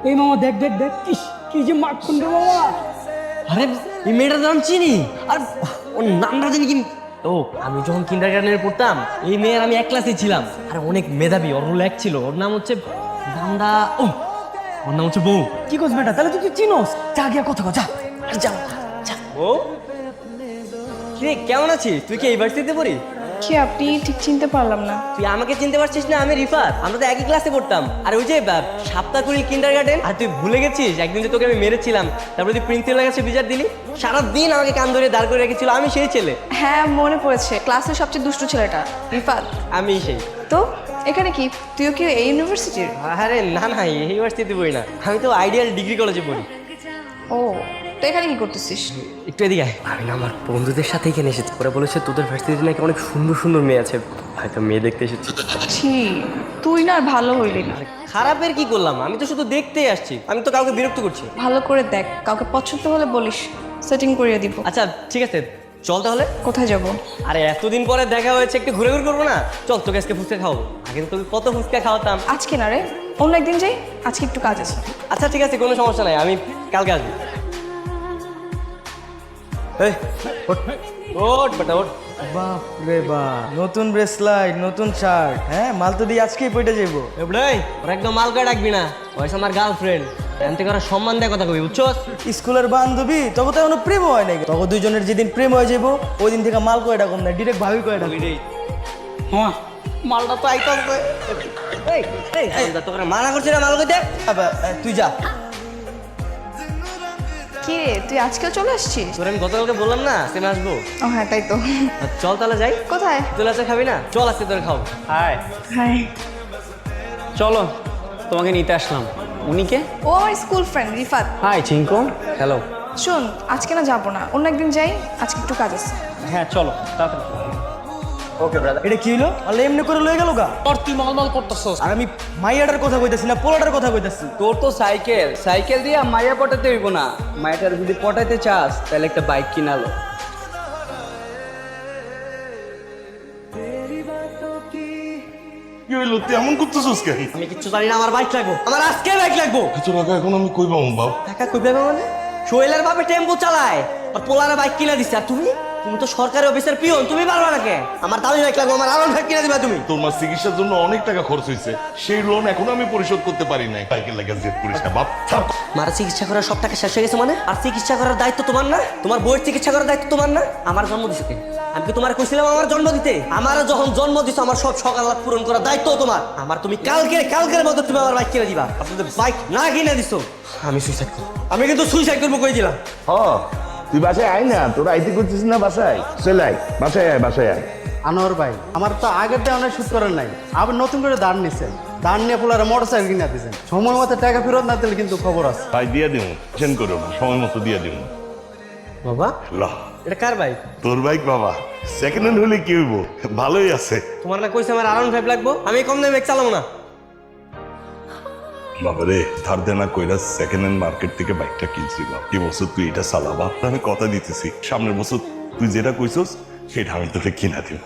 এই মামা দেখ দেখ দেখ ইস, কি যে মাখন রে মামা। আরে এই মেয়েটার নাম চিনি, আর ওর নামটা জানি কি। ও আমি যখন কিন্ডারগার্টেনে পড়তাম এই মেয়ের আমি এক ক্লাসে ছিলাম, আর অনেক মেধাবী, ওর রোল এক ছিল। ওর নাম হচ্ছে নামটা, ও ওর নাম হচ্ছে বউ। কি করছ বেটা, তাহলে তুই চিনোস, যা গিয়া কথা কও, যা। আরে যা যা। ও কিরে কেমন আছিস? তুই কি এই ভার্সিটিতে পড়ি? কি আপনি ঠিক চিনতে পারলাম না। তুই আমাকে চিনতে পারছিস না? আমি রিফাত, আমরা তো একই ক্লাসে পড়তাম। আর ওই যে সাপ্তাহকুড়ি কিন্ডারগার্টেন, আর তুই ভুলে গেছিস একদিন যে তোকে আমি মেরেছিলাম, তারপরে তুই প্রিন্সিপালের কাছে বিচার দিলি, সারাদিন আমাকে কান ধরে দাঁড় করে রেখেছিল, আমি সেই ছেলে। হ্যাঁ মনে পড়েছে, ক্লাসের সবচেয়ে দুষ্টু ছেলেটা রিফাত। আমি সেই। তো এখানে কি, তুইও কি এই ইউনিভার্সিটির? আরে না না, এই ইউনিভার্সিটিতে পড়ি না, আমি তো আইডিয়াল ডিগ্রি কলেজে পড়ি। ও, তো এখানে কি করতেছিস? একটু এদিকে আয়। আমি না আমার বন্ধুদের সাথে এখানে এসেছি, ওরা বলেছে তোদের ভার্সিটিতে নাকি অনেক সুন্দর সুন্দর মেয়ে আছে, হয়তো মেয়ে দেখতে এসেছি। ছি, তুই না আর ভালো হইলি না। খারাপের কি করলাম? আমি তো শুধু দেখতেই আসছি, আমি তো কাউকে বিরক্ত করছি। ভালো করে দেখ, কাউকে পছন্দ হলে বলিস, সেটিং করিয়ে দিব। আচ্ছা ঠিক আছে, চল তাহলে। কোথায় যাব? আরে এতদিন পরে দেখা হয়েছে, একটু ঘুরে ঘুরে করবো না? চল তোকে আজকে ফুচকা খাওয়াবো। আগে তো তোকে কত ফুচকা খাওয়াতাম। আজকে না রে, অন্য একদিন যাই, আজকে একটু কাজ আছে। আচ্ছা ঠিক আছে, কোনো সমস্যা নাই, আমি কালকে আসবো। এই, ওঠ। ওঠ বেটা ওঠ। বাপ রে বাপ, নতুন ব্রেসলাইট, নতুন শার্ট, হ্যাঁ মাল তো দিয়ে আজকেই পয়টা যাইবো। এবড়াই ওরা একদম মালকা ডাকবি না, ওইসব আমার গার্লফ্রেন্ড, এখান থেকে ওরা সম্মান দেয় কথা কবি, বুঝছো? স্কুলের বান্ধবী, তখন তো এখনো প্রেম হয় নাকি? তখন দুইজনের যেদিন প্রেম হয়ে যাবো ওই দিন থেকে মাল কয়টা কম না, ডিরেক্ট ভাবি কয়টা। মামা মালটা তো আইতাছে। তোকে মানা করছি না মাল কইতে। তুই যা। কি রে, তুই আজকেও চলে আসছিস? তোর আমি গতকালকে বললাম না সেম আসবো। ও হ্যাঁ, তাই তো। চল তাহলে যাই। কোথায়? তোর আছে খাবি না? চল আজকে তোর খাও। Hi, hi. চলো তোমাকে নিতে আসলাম। উনি কে? ও আমার school friend Rifat. Hi Chinku. Hello. শোন, আজকে না যাবো না, অন্য একদিন যাই, আজকে একটু কাজ আছে। হ্যাঁ চলো তাড়াতাড়ি। ওকে ব্রাদার। এটা কি হলো? আল্লাহ এমনি করে লয়ে গেল গা। আর তুই মালমাল করতেছস। আর আমি মাইয়াটার কথা কইতাছি না, পোলাটার কথা কইতাছি। তোর তো সাইকেল সাইকেল দিয়ে মাইয়া পটাতে হইব না, মাইয়াটার যদি পটাইতে চাস তাহলে একটা বাইক কিনালো। কি হইলো? তুই এমন করতেছিস কেন? আমি কিচ্ছু জানি না, আমার বাইক লাগবো, আমার আজকে বাইক লাগবো। এত টাকা এখন আমি কই পাবো বাপ? টাকা কই পাবে মানে? সোহেলের বাপে টেম্পো চালায় আর পোলারে বাইক কিনে দিচ্ছে, আর তুমি তুমি তো সরকারি অফিসের পিয়ন, তুমি পারবা না কে? আমার দামি বাইক লাগবো, আমার আরন বাইক কিনে দিবা তুমি। তোর মা চিকিৎসার জন্য অনেক টাকা খরচ হয়েছে, সেই লোন এখনো আমি পরিশোধ করতে পারি নাই। বাইকের লাগে জেদ করিস না বাপ, থাক। মারা চিকিৎসা করার সব টাকা শেষ হয়ে গেছে মানে? আর চিকিৎসা করার দায়িত্ব তোমার না? তোমার বউয়ের চিকিৎসা করার দায়িত্ব তোমার না? আমার জন্ম দিছো কে? আমি কি তোমার কইছিলাম আমার জন্ম দিতে? আমার যখন জন্ম দিছো আমার সব সকাল পূরণ করার দায়িত্ব তোমার। আমার তুমি কালকের মতো তুমি আমার বাইক কিনে দিবা। আপনাদের বাইক না কিনে দিছো, আমি সুইসাইড করবো। আমি কিন্তু সুইসাইড করবো কই দিলাম। তুই বাসায় আয় না, তোরা আইতে করছিস না বাসায়? চলে আয়, বাসায় আয়, বাসায় আয়। আনোয়ার ভাই, আমার তো আগের দিয়ে অনেক সুদ করেন নাই, আবার নতুন করে দাঁড় নিছেন, দাঁড় নিয়ে পোলারে মোটর সাইকেল কিনে দিয়েছেন। সময় মতো টাকা ফেরত না দিলে কিন্তু খবর আছে। তাই দিয়ে দিব, চেন করো না, সময় মতো দিয়ে দিব। বাবা লা, এটা কার বাইক? তোর বাইক বাবা, সেকেন্ড হ্যান্ড হলে কি হইব? ভালোই আছে। তোমার না কইছে আমার আরন ফাইভ লাগবো, আমি কম দামে বাইক চালাবো না। বাবারে, ধার দেনা কইরা সেকেন্ড হ্যান্ড মার্কেট থেকে বাইকটা কিনছি বাপ। এই বছর তুই এটা চালাবা, আমি কথা দিতেছি, সামনের বছর তুই যেটা কইছস সেটা আমি তোকে কিনা দিব।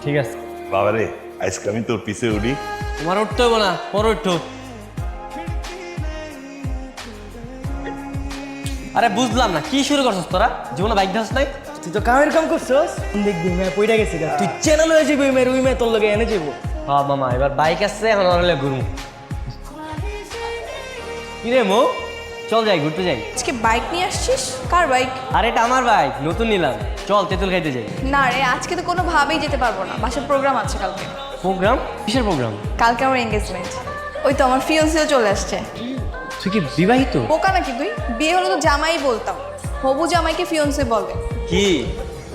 ঠিক আছে বাবারে, আজকে আমি তোর পিছে উঠি। তোমার উঠতে হবো না, পরে উঠো। আরে বুঝলাম না, কি শুরু করছস তোরা? জীবনে বাইক ধাস নাই? তুই তো কামের কাম করছস, দেখবি মেয়ে পয়টা গেছে গা। তুই চ্যানেল হয়ে যাবি, মেয়ের ওই মেয়ে তোর লগে এনে যাবো। হ্যাঁ মামা, এবার বাইক আসছে, এখন ওরা ঘুরবো। কি রে মো, চল যাই ঘুরতে যাই। আজকে বাইক নিয়ে আসছিস? কার বাইক? আরে এটা আমার বাইক, নতুন নিলাম। চল তেঁতুল খাইতে যাই। না রে, আজকে তো কোনোভাবেই যেতে পারবো না, বাসার প্রোগ্রাম আছে কালকে। প্রোগ্রাম? কিসের প্রোগ্রাম? কালকে আমার এঙ্গেজমেন্ট। ওই তো আমার ফিয়ান্সিও চলে আসছে। তুই কি বিবাহিত? বোকা নাকি তুই? বিয়ে হলে তো জামাই বলতাম, হবু জামাইকে ফিয়ান্সি বলে। কি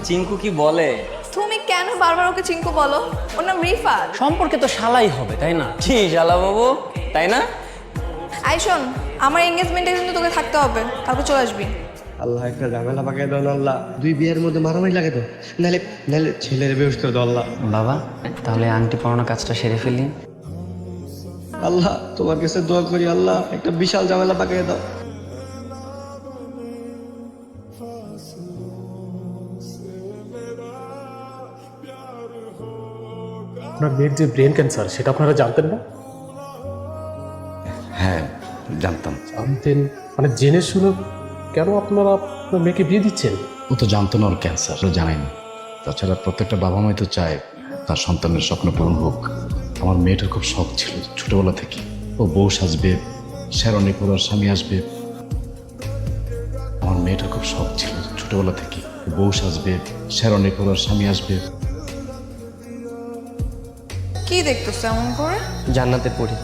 চিঙ্কু কি বলে? তুমি কেন বারবার ওকে চিঙ্কু বলো? ওর নাম রিফাত। সম্পর্কে তো শালাই হবে তাই না? কি শালা বাবু, তাই না? আই শোন, আমার এঙ্গেজমেন্টে কিন্তু তোকে থাকতে হবে, কালকে চলে আসবি। আল্লাহ একটা ঝামেলা পাকাই দাও না আল্লাহ, দুই বিয়ের মধ্যে মারামারি লাগে তো, নাহলে নাহলে ছেলের বেউস করে দাও আল্লাহ। বাবা তাহলে আংটি পরানো কাজটা সেরে ফেলি। আল্লাহ তোমার কাছে দোয়া করি আল্লাহ একটা বিশাল ঝামেলা পাকাই দাও। আপনার মেয়ের যে ব্রেন ক্যান্সার সেটা আপনারা জানতেন না? হ্যাঁ, জানতাম। জানতেন মানে জেনে শুনে কেন আপনারা আপনার মেয়েকে বিয়ে দিচ্ছেন? ও তো জানতো না ওর ক্যান্সার, ও জানায়নি। তাছাড়া প্রত্যেকটা বাবা মাই তো চায় তার সন্তানের স্বপ্ন পূরণ হোক। আমার মেয়েটার খুব শখ ছিল ছোটবেলা থেকে, ও বউ সাজবে, শেরনি পরার স্বামী আসবে। আমার মেয়েটার খুব শখ ছিল ছোটবেলা থেকে, বউ সাজবে, শেরনি পরার স্বামী আসবে। কি দেখতেছ এমন করে? জান্নাতে পড়ি।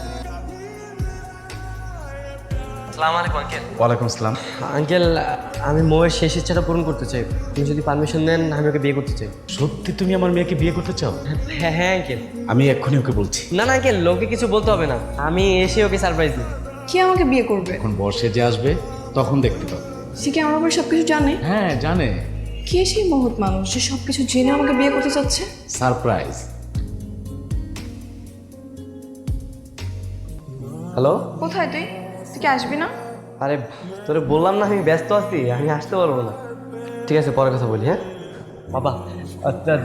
আসসালামু আলাইকুম আঙ্কেল। ওয়ালাইকুম আসসালাম। আঙ্কেল, আমি মোয়ের শেষ ইচ্ছাটা পূরণ করতে চাই। তুমি যদি পারমিশন দেন আমি ওকে বিয়ে করতে চাই। সত্যি তুমি আমার মেয়েকে বিয়ে করতে চাও? হ্যাঁ হ্যাঁ আঙ্কেল। আমি এক্ষুনি ওকে বলছি। না না আঙ্কেল, লোকে কিছু বলতে হবে না, আমি এসে ওকে সারপ্রাইজ দিই। কি আমাকে বিয়ে করবে? এখন বর্ষে যে আসবে তখন দেখতে পাবে। সে কি আমার ব্যাপারে সবকিছু জানে? হ্যাঁ জানে। কে সেই মহৎ মানুষ যে সবকিছু জেনে আমাকে বিয়ে করতে চাচ্ছে? সারপ্রাইজ। হ্যালো। কোথায় তুই? তুই কি আসবি না? আরে তোরে বললাম না আমি ব্যস্ত আছি, আমি আসতে পারবো না। ঠিক আছে, পরে কথা বলি। হ্যাঁ বাবা,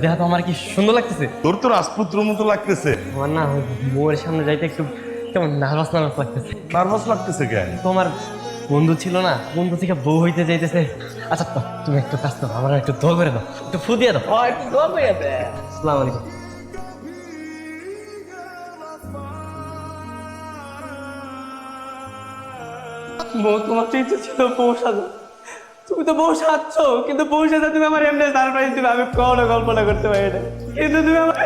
দেহা তো আমার কি সুন্দর লাগতেছে। তোর তো রাজপুত্র মতো লাগতেছে। আমার না বউয়ের সামনে যাইতে একটু কেমন নার্ভাস নার্ভাস লাগতেছে। নার্ভাস লাগতেছে কেন? তোমার বন্ধু ছিল না, বন্ধু থেকে বউ হইতে যাইতেছে। আচ্ছা তুমি একটু কাজ করো, আমার একটু দোয়া করে দাও, একটু ফু দিয়ে দাও। একটু দোয়া করে দে। আসসালামু আলাইকুম। বউ, তোমার তো ইচ্ছে ছিল বউ সাজা, তুমি তো বউ সাজছ, কিন্তু বউ সাজা তুমি আমার এমনি সারপ্রাইজ দিবে আমি কখনো কল্পনা করতে পারি না। কিন্তু তুমি আমার